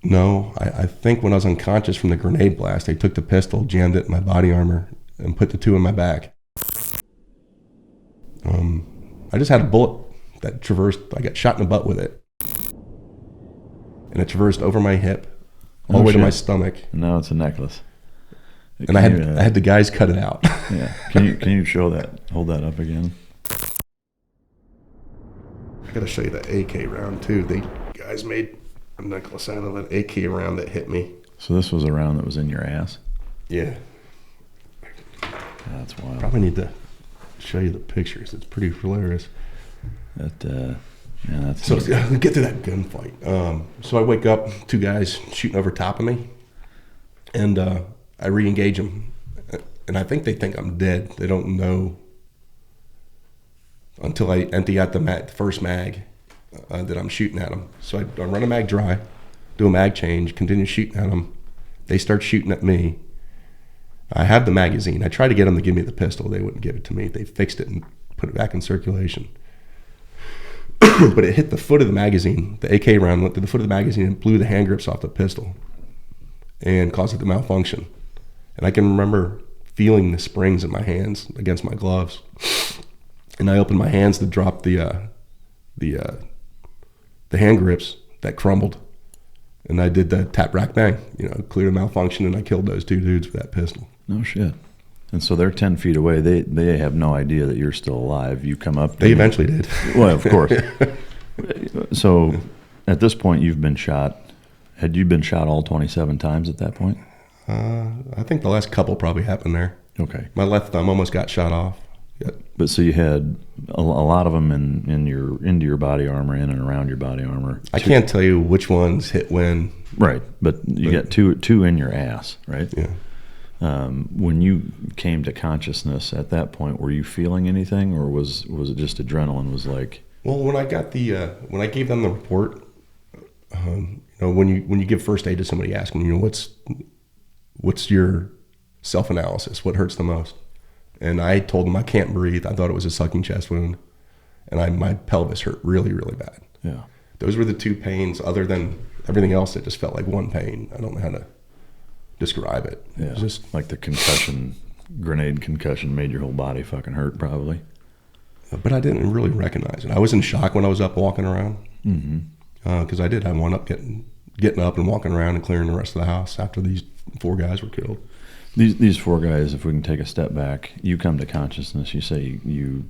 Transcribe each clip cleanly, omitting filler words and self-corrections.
No, I think when I was unconscious from the grenade blast, they took the pistol, jammed it in my body armor, and put the 2 in my back. I just had a bullet that traversed. I got shot in the butt with it, and it traversed over my hip, all the way to my stomach. And now it's a necklace. And I had the guys cut it out. Yeah. Can you show that? Hold that up again. I gotta show you the AK round too. The guys made a necklace out of an AK round that hit me. So this was a round that was in your ass? Yeah. That's wild. Probably need to show you the pictures. It's pretty hilarious. That's so get to that gunfight. So I wake up, 2 guys shooting over top of me, and I re-engage them, and I think they think I'm dead. They don't know until I empty out the first mag that I'm shooting at them. So I run a mag dry, do a mag change, continue shooting at them. They start shooting at me. I have the magazine. I tried to get them to give me the pistol. They wouldn't give it to me. They fixed it and put it back in circulation. But it hit the foot of the magazine. The AK round went to the foot of the magazine and blew the hand grips off the pistol and caused it to malfunction. And I can remember feeling the springs in my hands against my gloves. And I opened my hands to drop the hand grips that crumbled. And I did the tap, rack, bang, cleared a malfunction, and I killed those 2 dudes with that pistol. No shit. And so they're 10 feet away. They have no idea that you're still alive. You come up. They eventually did. Well, of course. So at this point, you've been shot. Had you been shot all 27 times at that point? I think the last couple probably happened there. Okay. My left thumb almost got shot off. Yep. But so you had a lot of them into your body armor, in and around your body armor. I can't tell you which ones hit when. Right, but you got two in your ass, right? Yeah. When you came to consciousness at that point, were you feeling anything, or was it just adrenaline? Was like? Well, when I got when I gave them the report, when you give first aid to somebody, ask them, what's your self-analysis? What hurts the most? And I told them I can't breathe. I thought it was a sucking chest wound, and my pelvis hurt really, really bad. Yeah. Those were the 2 pains. Other than everything else, it just felt like one pain. I don't know how to describe it. Yeah. It was just like the grenade concussion made your whole body fucking hurt, probably. But I didn't really recognize it. I was in shock when I was up walking around. Mm-hmm. Because I did. I wound up getting up and walking around and clearing the rest of the house after these 4 guys were killed. These 4 guys, if we can take a step back, you come to consciousness. You say you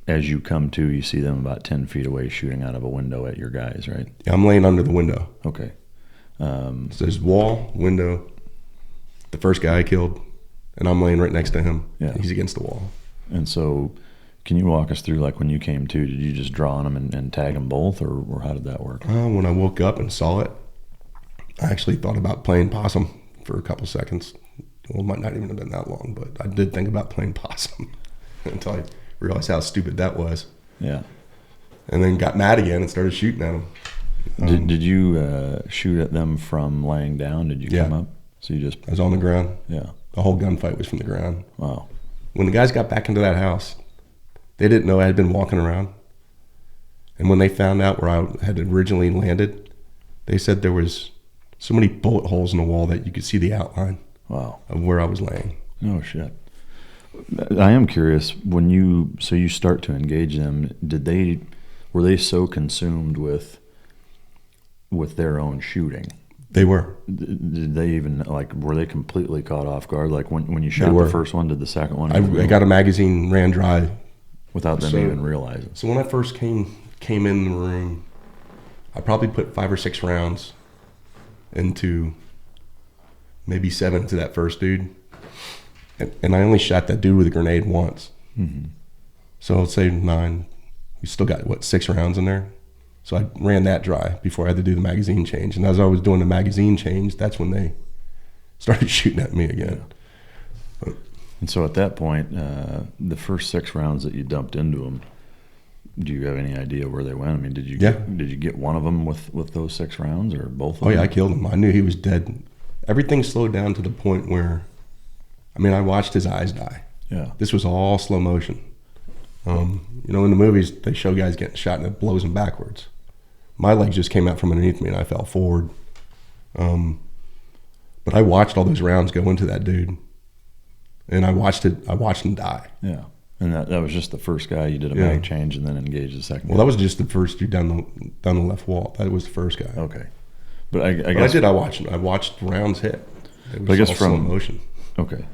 as you come to, you see them about 10 feet away shooting out of a window at your guys, right? Yeah, I'm laying under the window. Okay. So there's wall, window, the first guy I killed, and I'm laying right next to him. Yeah. He's against the wall. And so can you walk us through, like, when you came to, did you just draw on them and tag them both, or how did that work? When I woke up and saw it, I actually thought about playing possum for a couple seconds. Well, it might not even have been that long, but I did think about playing possum until I realized how stupid that was. Yeah. And then got mad again and started shooting at them. Did you shoot at them from laying down? Did you come up? So you just... I was on the ground. Yeah. The whole gunfight was from the ground. Wow. When the guys got back into that house, they didn't know I had been walking around. And when they found out where I had originally landed, they said there was so many bullet holes in the wall that you could see the outline. Wow. Of where I was laying. Oh, shit. I am curious, when you start to engage them, were they so consumed with their own shooting? They were. Did they even, were they completely caught off guard? Like when you shot the first one, did the second one? I got a magazine, ran dry. Without them even realizing. So when I first came in the room, I probably put 5 or 6 rounds into maybe 7 to that first dude. And I only shot that dude with a grenade once. Mm-hmm. So let's say 9. We still got, 6 rounds in there? So I ran that dry before I had to do the magazine change. And as I was doing the magazine change, that's when they started shooting at me again. And so at that point, the first 6 rounds that you dumped into them, do you have any idea where they went? I mean, did you get one of them with those 6 rounds, or both of them? Oh yeah, I killed him. I knew he was dead. Everything slowed down to the point where, I watched his eyes die. Yeah. This was all slow motion. In the movies, they show guys getting shot and it blows them backwards. My legs just came out from underneath me and I fell forward But I watched all those rounds go into that dude, and I watched him die. Yeah. And that was just the first guy. You did a mag change and then engaged the second Well, guy. that was just the first dude down the left wall. That was the first guy. Okay. But I guess I watched rounds hit. It was I guess all from slow motion. Okay.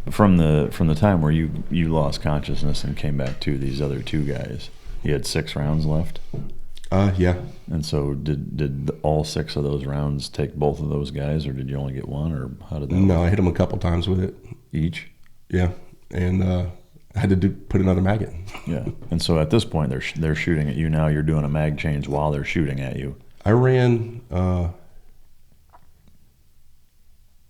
From the time where you lost consciousness and came back to these other two guys, you had 6 rounds left? Yeah. And so did all 6 of those rounds take both of those guys, or did you only get one, or how did that No, work? I hit him a couple times with it. Each? Yeah. And I had to put another mag in. Yeah. And so at this point, they're shooting at you now. You're doing a mag change while they're shooting at you. I ran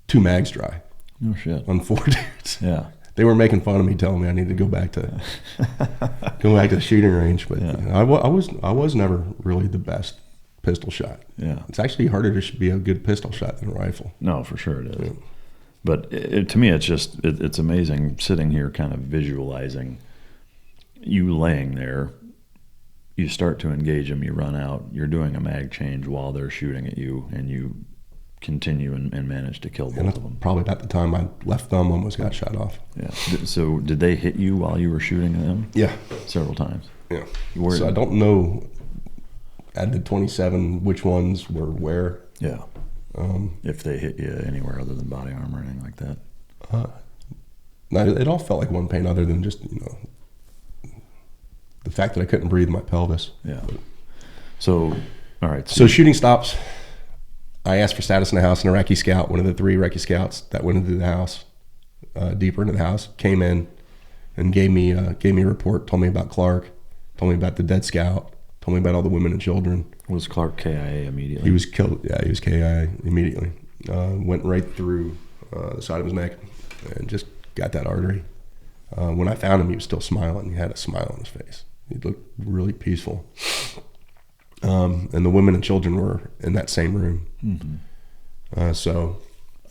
2 mags dry. No shit. On 4 dudes. Yeah. They were making fun of me, telling me I needed to go back to the shooting range. But I was never really the best pistol shot. Yeah. It's actually harder to be a good pistol shot than a rifle. No, for sure it is. Yeah. But to me, it's amazing sitting here kind of visualizing you laying there. You start to engage them, you run out, you're doing a mag change while they're shooting at you, and you continue and manage to kill both of them. Probably about the time my left thumb almost got shot off. Yeah. So did they hit you while you were shooting them? Yeah. Several times? Yeah. So I don't know at the 27 which ones were where. Yeah. If they hit you anywhere other than body armor or anything like that? No, it all felt like one pain other than just, the fact that I couldn't breathe in my pelvis. Yeah. So, all right. So shooting stops. I asked for status in the house. An Iraqi scout, one of the 3 Iraqi scouts that went into the house, deeper into the house, came in and gave me a report, told me about Clark, told me about the dead scout, told me about all the women and children. Was Clark KIA immediately? He was killed. Yeah, he was KIA immediately. Went right through the side of his neck and just got that artery. When I found him, he was still smiling. He had a smile on his face. He looked really peaceful. And the women and children were in that same room. Mm-hmm. So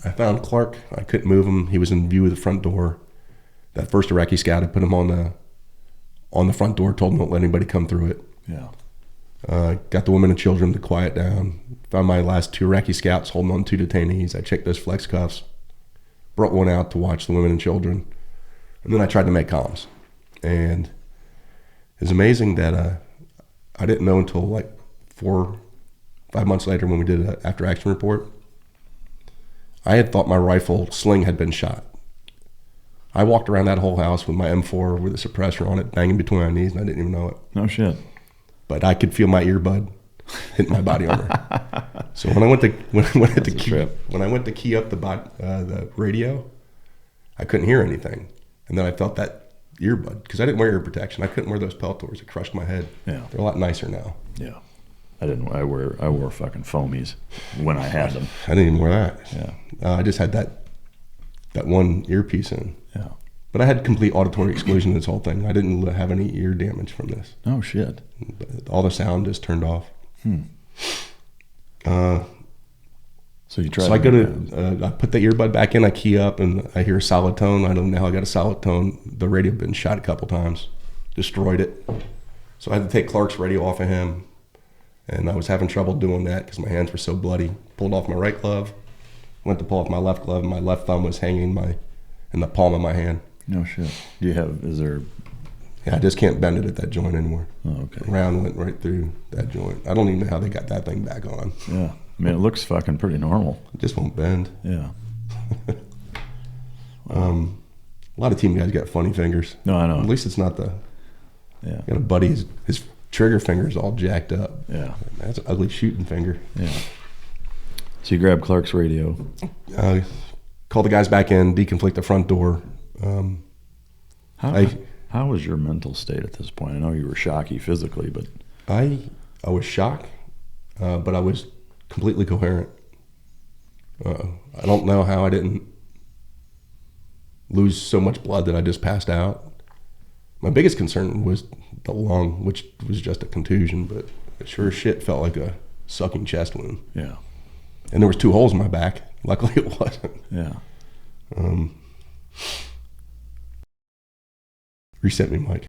I found Clark. I couldn't move him. He was in view of the front door. That first Iraqi scout had put him on the front door, told him don't let anybody come through it. Yeah. Got the women and children to quiet down. Found my last 2 Iraqi scouts holding on 2 detainees. I checked those flex cuffs. Brought one out to watch the women and children. And then I tried to make comms. And it's amazing that I didn't know until like 4-5 months later when we did an after action report. I had thought my rifle sling had been shot. I walked around that whole house with my M4 with a suppressor on it, banging between my knees, and I didn't even know it. No shit. But I could feel my earbud hitting my body armor. So when I went to key up the radio, I couldn't hear anything, and then I felt that earbud because I didn't wear ear protection. I couldn't wear those Peltors; it crushed my head. Yeah, they're a lot nicer now. Yeah, I wore fucking foamies when I had them. I didn't even wear that. Yeah, I just had that one earpiece in. Yeah. But I had complete auditory exclusion of this whole thing. I didn't have any ear damage from this. Oh, shit. All the sound just turned off. So you tried. So I go to, I put the earbud back in, I key up, and I hear a solid tone. I don't know how I got a solid tone. The radio had been shot a couple times, destroyed it. So I had to take Clark's radio off of him, and I was having trouble doing that because my hands were so bloody. Pulled off my right glove, went to pull off my left glove, and my left thumb was hanging in the palm of my hand. No shit. Is there? Yeah, I just can't bend it at that joint anymore. Oh, okay. Round went right through that joint. I don't even know how they got that thing back on. Yeah. I mean, it looks fucking pretty normal. It just won't bend. Yeah. A lot of team guys got funny fingers. No, I know. At least it's not the... Yeah. Got a buddy, his trigger finger's all jacked up. Yeah. That's an ugly shooting finger. Yeah. So you grab Clark's radio. Call the guys back in, deconflict the front door. How was your mental state at this point? I know you were shocky physically, but... I was shocked, but I was completely coherent. I don't know how I didn't lose so much blood that I just passed out. My biggest concern was the lung, which was just a contusion, but it sure as shit felt like a sucking chest wound. Yeah. And there was 2 holes in my back. Luckily it wasn't. Yeah. Reset me, Mike.